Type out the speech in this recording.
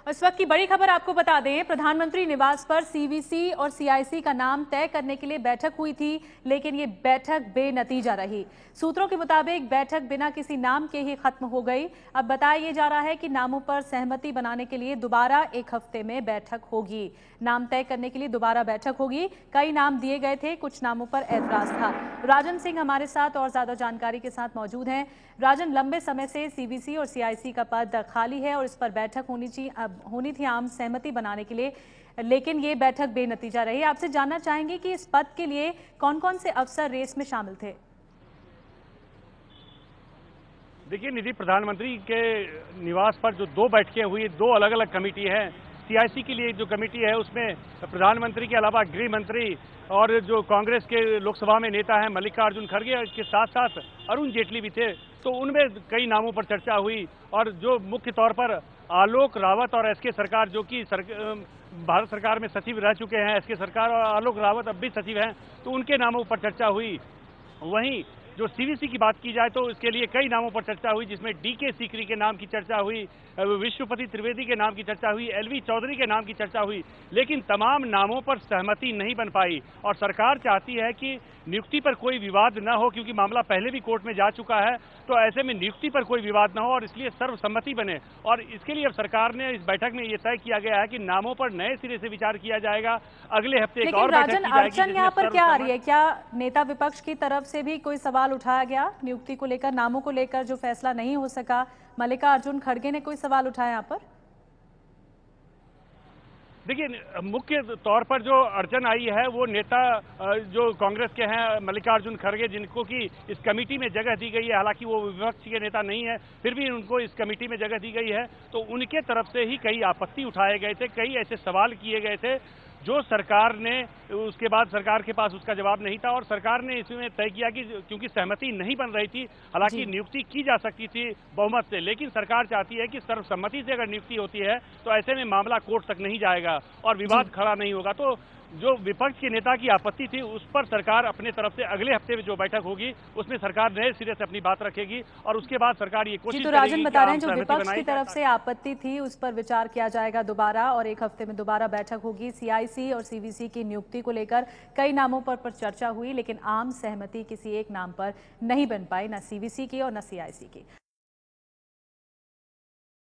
इस वक्त की बड़ी खबर आपको बता दें, प्रधानमंत्री निवास पर सीवीसी और सीआईसी का नाम तय करने के लिए बैठक हुई थी, लेकिन ये बैठक बेनतीजा रही। सूत्रों के मुताबिक बैठक बिना किसी नाम के ही खत्म हो गई। अब बताया जा रहा है कि नामों पर सहमति बनाने के लिए दोबारा एक हफ्ते में बैठक होगी। नाम तय करने के लिए दोबारा बैठक होगी। कई नाम दिए गए थे, कुछ नामों पर ऐतराज था। राजन सिंह हमारे साथ और ज्यादा जानकारी के साथ मौजूद हैं। राजन, लंबे समय से सीवीसी और सीआईसी का पद खाली है और इस पर बैठक होनी थी आम सहमति बनाने के लिए, लेकिन ये बैठक बेनतीजा रही। आपसे जानना चाहेंगे कि इस पद के लिए कौन कौन से अफसर रेस में शामिल थे। देखिए निधि, प्रधानमंत्री के निवास पर जो दो बैठकें हुई, दो अलग अलग कमेटी है। सीआईसी के लिए जो कमेटी है उसमें प्रधानमंत्री के अलावा गृह मंत्री और जो कांग्रेस के लोकसभा में नेता हैं मल्लिकार्जुन खड़गे के साथ साथ अरुण जेटली भी थे। तो उनमें कई नामों पर चर्चा हुई और जो मुख्य तौर पर आलोक रावत और एसके सरकार, जो कि भारत सरकार में सचिव रह चुके हैं, एसके सरकार और आलोक रावत अब भी सचिव हैं, तो उनके नामों पर चर्चा हुई। वहीं जो सीवीसी की बात की जाए तो इसके लिए कई नामों पर चर्चा हुई, जिसमें डीके सीकरी के नाम की चर्चा हुई, विश्वपति त्रिवेदी के नाम की चर्चा हुई, एलवी चौधरी के नाम की चर्चा हुई, लेकिन तमाम नामों पर सहमति नहीं बन पाई। और सरकार चाहती है कि नियुक्ति पर कोई विवाद न हो, क्योंकि मामला पहले भी कोर्ट में जा चुका है। तो ऐसे में नियुक्ति पर कोई विवाद न हो और इसलिए सर्वसम्मति बने। और इसके लिए अब सरकार ने इस बैठक में ये तय किया गया है कि नामों पर नए सिरे से विचार किया जाएगा। अगले हफ्ते एक और बैठक की जाएगी। अड़चन यहाँ पर क्या आ रही है? क्या नेता विपक्ष की तरफ से भी कोई सवाल उठाया गया नियुक्ति को लेकर, नामों को लेकर जो फैसला नहीं हो सका? मल्लिकार्जुन खड़गे ने कोई सवाल उठाया यहाँ पर? देखिए, मुख्य तौर पर जो अड़चन आई है वो नेता जो कांग्रेस के हैं मल्लिकार्जुन खड़गे, जिनको कि इस कमेटी में जगह दी गई है। हालांकि वो विपक्ष के नेता नहीं है, फिर भी उनको इस कमेटी में जगह दी गई है। तो उनके तरफ से ही कई आपत्ति उठाए गए थे, कई ऐसे सवाल किए गए थे जो सरकार ने, उसके बाद सरकार के पास उसका जवाब नहीं था और सरकार ने इसमें तय किया कि क्योंकि सहमति नहीं बन रही थी, हालांकि नियुक्ति की जा सकती थी बहुमत से, लेकिन सरकार चाहती है कि सर्वसम्मति से अगर नियुक्ति होती है तो ऐसे में मामला कोर्ट तक नहीं जाएगा और विवाद खड़ा नहीं होगा। तो जो विपक्ष के नेता की आपत्ति थी उस पर सरकार अपने तरफ से अगले हफ्ते में जो बैठक होगी उसमें सरकार नए सिरे से अपनी बात रखेगी और उसके बाद सरकार ये कोशिश करेगी। राजन बता रहे हैं जो विपक्ष की तरफ से आपत्ति थी उस पर विचार किया जाएगा दोबारा और एक हफ्ते में दोबारा बैठक होगी। सीआईसी और सीवीसी की नियुक्ति को लेकर कई नामों पर चर्चा हुई, लेकिन आम सहमति किसी एक नाम पर नहीं बन पाई, न सीवीसी की और न सीआईसी की।